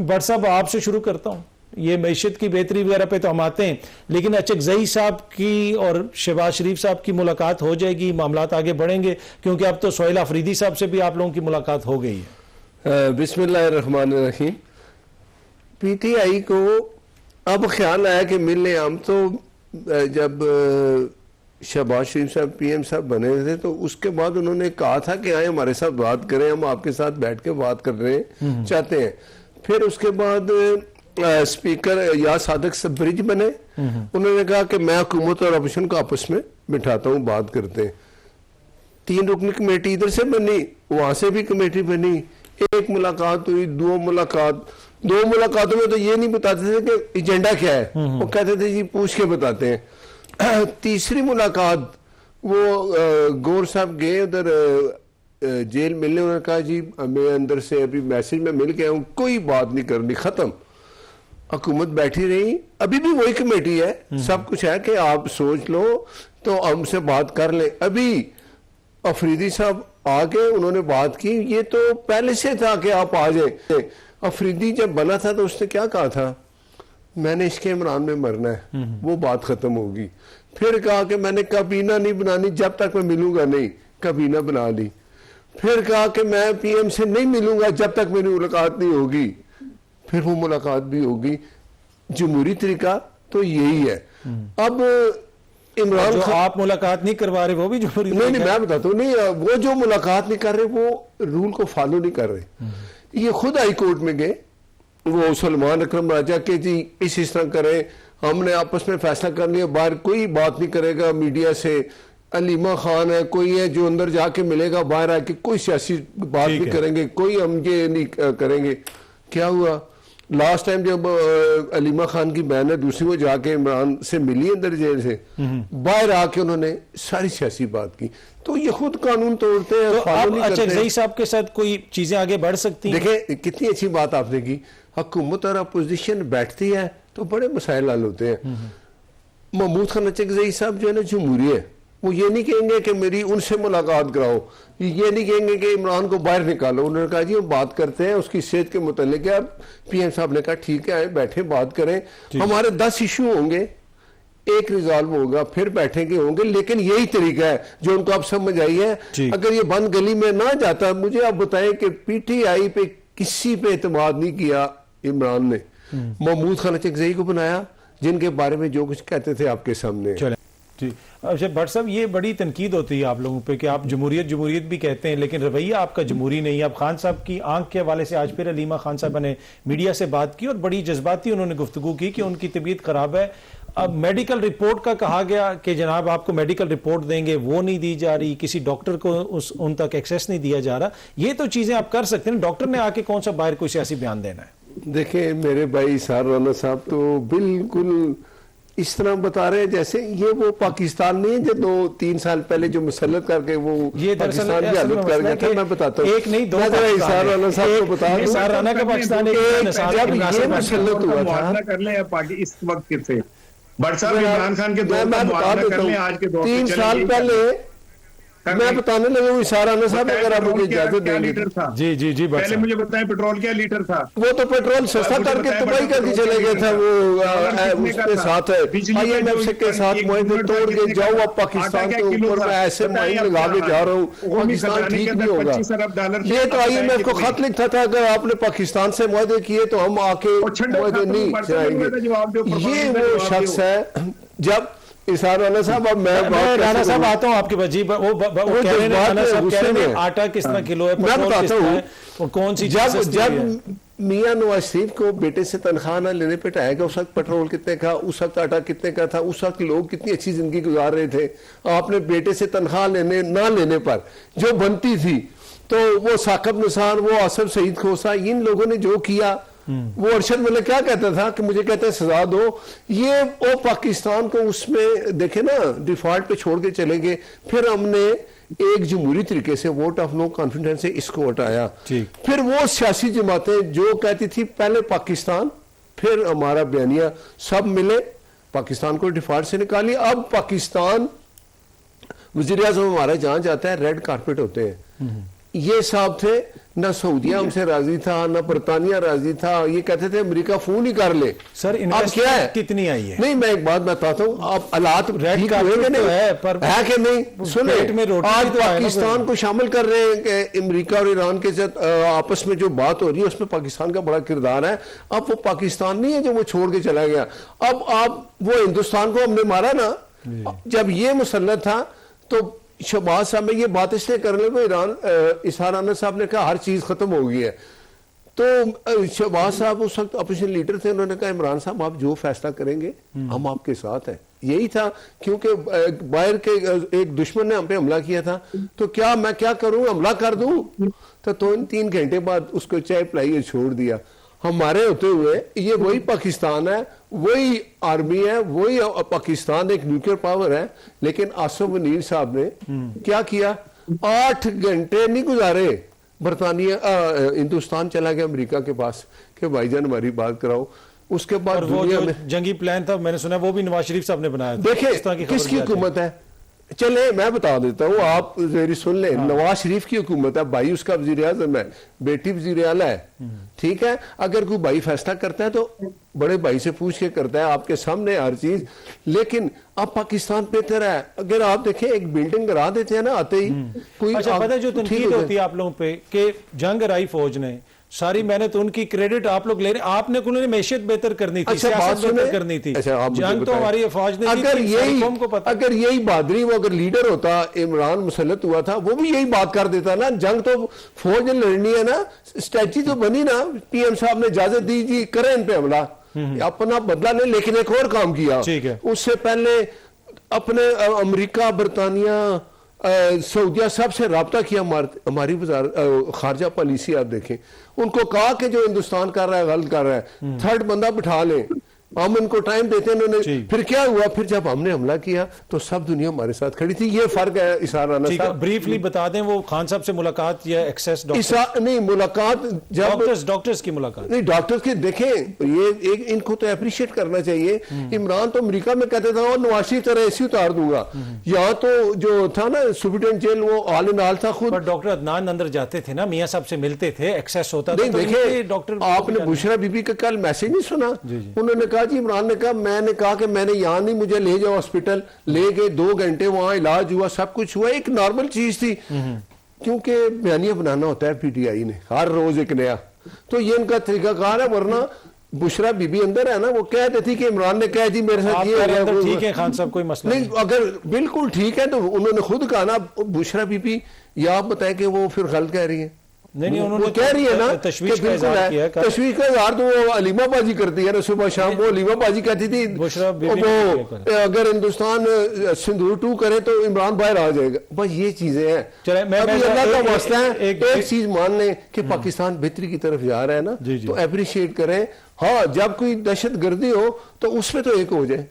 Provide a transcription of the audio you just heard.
But صاحب آپ سے شروع کرتا ہوں. یہ معیشت کی بہتری وغیرہ پہ تو ہم آتے ہیں, لیکن اچکزئی صاحب کی اور شہباز شریف صاحب کی ملاقات ہو جائے گی, معاملات آگے بڑھیں گے, کیونکہ اب تو سہیل آفریدی صاحب سے بھی آپ لوگوں کی ملاقات ہو گئی ہے. بسم اللہ الرحمن الرحیم. پی ٹی آئی کو اب خیال آیا کہ مل لیں. ہم تو جب شہباز شریف صاحب پی ایم صاحب بنے تھے تو اس کے بعد انہوں نے کہا تھا کہ آئیں ہمارے ساتھ بات کریں, ہم آپ کے ساتھ بیٹھ کے بات کر رہے ہیں چاہتے ہیں. پھر اس کے بعد اسپیکر یا صادق سبرج بنے, انہوں نے کہا کہ میں حکومت اور اپوزیشن کو آپس میں بٹھاتا ہوں, بات کرتے ہیں. 3 رکنی کمیٹی ادھر سے بنی, وہاں سے بھی کمیٹی بنی, ایک ملاقات ہوئی, 2 ملاقاتوں میں تو یہ نہیں بتاتے تھے کہ ایجنڈا کیا ہے, وہ کہتے تھے جی پوچھ کے بتاتے ہیں. تیسری ملاقات وہ گور صاحب گئے ادھر جیل ملنے, انہوں نے کہا جی ہمیں اندر سے ابھی میسج میں مل گیا ہوں, کوئی بات نہیں کرنی, ختم. حکومت بیٹھی رہی, ابھی بھی وہی کمیٹی ہے, سب کچھ ہے کہ آپ سوچ لو تو ہم سے بات کر لیں. ابھی آفریدی صاحب آ گئے, انہوں نے بات کی, یہ تو پہلے سے تھا کہ آپ آ جائیں. آفریدی جب بنا تھا تو اس نے کیا کہا تھا, میں نے اس کے عمران میں مرنا ہے, وہ بات ختم ہوگی. پھر کہا کہ میں نے کابینہ نہیں بنانی جب تک میں ملوں گا نہیں, کابینہ بنا لی. پھر کہا کہ میں پی ایم سے نہیں ملوں گا جب تک میری ملاقات نہیں ہوگی, پھر وہ ملاقات بھی ہوگی. جمہوری طریقہ تو یہی ہے. اب عمران جو آپ ملاقات نہیں کروا رہے وہ بھی جمہوری نہیں, میں بتاتا ہوں, نہیں, وہ جو ملاقات نہیں کر رہے وہ رول کو فالو نہیں کر رہے. یہ خود ہائی کورٹ میں گئے, وہ سلمان اکرم راجہ کہ جی اس طرح کریں, ہم نے آپس میں فیصلہ کر لیا, باہر کوئی بات نہیں کرے گا میڈیا سے. علیمہ خان ہے, کوئی ہے جو اندر جا کے ملے گا, باہر آ کے کوئی سیاسی بات نہیں کریں گے, کوئی ہم یہ نہیں کریں گے. کیا ہوا لاسٹ ٹائم جب علیمہ خان کی بہن ہے دوسری, وہ جا کے عمران سے ملی اندر جیل سے, باہر آ کے انہوں نے ساری سیاسی بات کی. تو یہ خود قانون توڑتے ہیں, فالو نہیں کرتے. اچکزئی صاحب کے ساتھ کوئی چیزیں آگے بڑھ سکتی ہیں. دیکھیں کتنی اچھی بات آپ نے کی, حکومت اور اپوزیشن بیٹھتی ہے تو بڑے مسائل حل ہوتے ہیں. محمود خان اچکزئی صاحب جو ہے نا جمہوری ہے, وہ یہ نہیں کہیں گے کہ میری ان سے ملاقات کراؤ, یہ نہیں کہیں گے کہ عمران کو باہر نکالو. انہوں نے کہا جی ہم بات کرتے ہیں اس کی صحت کے متعلق. پی ایم صاحب نے کہا ٹھیک ہے آئے بیٹھے بات کریں, ہمارے 10 ایشو ہوں گے, ایک ریزالو ہوگا, پھر بیٹھیں گے ہوں گے. لیکن یہی طریقہ ہے جو ان کو اب سمجھ آئی ہے. اگر یہ بند گلی میں نہ جاتا, مجھے آپ بتائیں کہ پی ٹی آئی پہ کسی پہ اعتماد نہیں کیا عمران نے. محمود خان اچکزئی کو بنایا جن کے بارے میں جو کچھ کہتے تھے آپ کے سامنے. جی اچھا بٹ صاحب, یہ بڑی تنقید ہوتی ہے آپ لوگوں پہ کہ آپ جمہوریت بھی کہتے ہیں لیکن رویہ آپ کا جمہوری نہیں ہے. اب خان صاحب کی آنکھ کے حوالے سے آج پھر علیمہ خان صاحب نے میڈیا سے بات کی اور بڑی جذباتی انہوں نے گفتگو کی کہ ان کی طبیعت خراب ہے. اب میڈیکل رپورٹ کا کہا گیا کہ جناب آپ کو میڈیکل رپورٹ دیں گے, وہ نہیں دی جا رہی, کسی ڈاکٹر کو ان تک ایکسیس نہیں دیا جا رہا. یہ تو چیزیں آپ کر سکتے ہیں, ڈاکٹر نے آ کے کون سا باہر کوئی سیاسی بیان دینا ہے. دیکھیں میرے بھائی اسحاق رانا صاحب تو بالکل اس طرح بتا رہے ہیں جیسے یہ وہ پاکستان نہیں ہے جو 2-3 سال پہلے جو مسلط کر کے وہ پاکستان کی حالت کر گیا تھا. میں بتاتا ہوں, ایک نہیں دو اسحاق رانا صاحب کو بتا دوں, اسحاق رانا کا پاکستان جب یہ مسلط ہوا تھا کر لیں اس وقت سے بٹ صاحب عمران خان کے دور کا موازنہ کر لیں آج کے دور 3 سال پہلے. میں بتانے لگا ہوں اسحاق رانا صاحب اگر آپ مجھے اجازت دیں گے. جی پہلے مجھے بتائیں پیٹرول کیا لیٹر تھا. وہ تو پیٹرول سستا کر کے تباہی کر کے چلے گئے تھا. وہ اس کے ساتھ ہے آئی ایم ایف کے ساتھ معاہدے توڑ کے جاؤ. اب پاکستان کے اوپر میں ایسے معاہدے لگا کے جا رہا ہوں, پاکستان ٹھیک نہیں ہوگا. یہ تو آئی ایم ایف کو خط لکھا تھا اگر آپ نے پاکستان سے معاہدے کیے تو ہم آ کے معاہدے نہیں چلائیں گے. یہ وہ شخص ہے. جب اسحاق رانا صاحب, اب میں رانا صاحب آتا ہوں آپ کے پاس. جی وہ کہہ رہے ہیں آٹا کس طرح کلو ہے, میں بتاتا ہوں کون سی جب میاں نواز شریف کو بیٹے سے تنخواہ نہ لینے پہ ٹایا گیا, اس وقت پیٹرول کتنے کا, اس وقت آٹا کتنے کا تھا, اس وقت لوگ کتنی اچھی زندگی گزار رہے تھے. آپ نے بیٹے سے تنخواہ نہ لینے پر جو بنتی تھی تو وہ ثاقب نثار, وہ آصف سعید کھوسا, ان لوگوں نے جو کیا, وہ ارشد ملک کیا کہتا تھا کہ مجھے کہتے ہیں سزا دو. یہ وہ پاکستان کو اس میں دیکھیں نا ڈیفالٹ پہ چھوڑ کے چلیں گے. پھر ہم نے ایک جمہوری طریقے سے ووٹ آف نو کانفیڈنس سے اس کو ہٹایا. پھر وہ سیاسی جماعتیں جو کہتی تھی پہلے پاکستان پھر ہمارا بیانیہ, سب ملے پاکستان کو ڈیفالٹ سے نکالی. اب پاکستان وزیر اعظم ہمارا جہاں جاتا ہے ریڈ کارپیٹ ہوتے ہیں. یہ صاحب تھے نہ سعودیہ ہم سے راضی تھا نہ برطانیہ راضی تھا, یہ کہتے تھے امریکہ فون ہی کر لے. سر اب کیا ہے کتنی آئی ہے؟ نہیں میں ایک بات بتاتا ہوں, آپ حالات ٹھیک ہوئے کہ نہیں ہے کہ نہیں سنیں, آج پاکستان کو شامل کر رہے ہیں کہ امریکہ اور ایران کے ساتھ آپس میں جو بات ہو رہی ہے اس میں پاکستان کا بڑا کردار ہے. اب وہ پاکستان نہیں ہے جو وہ چھوڑ کے چلا گیا. اب آپ وہ ہندوستان کو ہم نے مارا نا, جب یہ مسلط تھا تو شہباز صاحب میں یہ بات اس لیے کرنے کو ایران اسحاق رانا صاحب نے کہا ہر چیز ختم ہو گئی ہے, تو شہباز صاحب اس وقت اپوزیشن لیڈر تھے, انہوں نے کہا عمران صاحب آپ جو فیصلہ کریں گے ہم آپ کے ساتھ ہیں. یہی تھا, کیونکہ باہر کے ایک دشمن نے ہم پہ حملہ کیا تھا, تو کیا میں کیا کروں, حملہ کر دوں؟ تو 3 گھنٹے بعد اس کو چائے پلائی چھوڑ دیا. ہمارے ہوتے ہوئے یہ وہی پاکستان ہے, وہی آرمی ہے, وہی پاکستان ایک نیوکلیئر پاور ہے. لیکن آصف منیر صاحب نے کیا کیا, 8 گھنٹے نہیں گزارے برطانیہ ہندوستان چلا گیا امریکہ کے پاس کہ بھائی جان ہماری بات کراؤ. اس کے بعد وہ جو جنگی پلان تھا میں نے سنا وہ بھی نواز شریف صاحب نے بنایا. دیکھیں کس کی حکومت ہے, چلے میں بتا دیتا ہوں, آپ ذری سن لیں. نواز شریف کی حکومت ہے, بھائی اس کا وزیر اعظم ہے, بیٹی وزیر اعلیٰ ہے, ٹھیک ہے. اگر کوئی بھائی فیصلہ کرتا ہے تو بڑے بھائی سے پوچھ کے کرتا ہے, آپ کے سامنے ہر چیز. لیکن اب پاکستان بہتر ہے. اگر آپ دیکھیں ایک بلڈنگ کرا دیتے ہیں نا آتے ہی کوئی. اچھا پتہ جو تنقید ہوتی ہے آپ لوگوں پہ کہ جنگ ہرائی فوج نے, ساری محنت ان کی کریڈٹ آپ لوگ لے رہے, آپ نے انہوں نے معیشت بہتر کرنی تھی, سیاست بہتر کرنی تھی. جنگ تو ہماری افواج نے اگر یہی بہادری وہ اگر لیڈر ہوتا, عمران مسلط ہوا تھا, وہ بھی یہی بات کر دیتا نا. جنگ تو فوج نے لڑنی ہے نا, اسٹریٹجی تو بنی نا. پی ایم صاحب نے اجازت دی جی کریں ان پہ حملہ, اپنا بدلہ لیں. لیکن ایک اور کام کیا اس سے پہلے, اپنے امریکہ برطانیہ سعودیہ سب سے رابطہ کیا. ہماری وزارت خارجہ پالیسی آپ دیکھیں, ان کو کہا کہ جو ہندوستان کر رہا ہے غلط کر رہا ہے, 3rd بندہ بٹھا لیں. ہم ان کو ٹائم دیتے ہیں, انہوں نے پھر کیا ہوا, پھر جب ہم نے حملہ کیا تو سب دنیا ہمارے ساتھ کھڑی تھی. یہ فرق ہے اسحاق رانا صاحب. بریفلی بتا دیں وہ خان صاحب سے ملاقات یا ایکسیس نہیں ملاقات جب ڈاکٹرز کی ملاقات نہیں, ڈاکٹرز کی دیکھیں یہ ان کو تو اپریشیٹ کرنا چاہیے. عمران تو امریکہ میں کہتے تھا اور نواز شریف طرح ایسی اتار دوں گا. یہاں تو جو تھا نا سپرنٹینڈنٹ جیل وہ آل ان آل تھا خود. پر ڈاکٹر عدنان اندر جاتے تھے نا, میاں صاحب سے ملتے تھے, ایکسیس ہوتا تھا. دیکھیں ڈاکٹر آپ نے بشرا بی بی کا کل میسج نہیں سنا, انہوں نے کہا جی عمران نے کہا میں نے کہا کہ میں نے یہاں نہیں, مجھے لے جاؤ ہاسپٹل. لے گئے 2 گھنٹے وہاں علاج ہوا, سب کچھ ہوا, ایک نارمل چیز تھی. کیونکہ بیانیہ بنانا ہوتا ہے پی ٹی آئی نے ہر روز ایک نیا, تو یہ ان کا طریقہ کار ہے. ورنہ بشرا بی بی اندر ہے نا, وہ کہتے تھی کہ عمران نے کہا جی میرے ساتھ یہ ٹھیک ہے خان صاحب کوئی مسئلہ نہیں. اگر بالکل ٹھیک ہے تو انہوں نے خود کہا نا بشرا بی بی, یا آپ بتائیں کہ وہ پھر غلط کہہ رہی ہے. نہیں انہوں نے کہہ رہی ہے نا تشویش کا اظہار کیا ہے. تشویش کا اظہار تو وہ علیمہ بازی کرتی ہے نا صبح شام. وہ علیمہ بازی کہتی تھی وہ اگر ہندوستان سندور 2 کرے تو عمران باہر آ جائے گا. بس یہ چیزیں ہیں. ابھی اللہ کا واسطہ ہے, ایک چیز مان لیں کہ پاکستان بہتری کی طرف جا رہا ہے نا, تو اپریشیٹ کریں. ہاں جب کوئی دہشت گردی ہو تو اس میں تو ایک ہو جائے.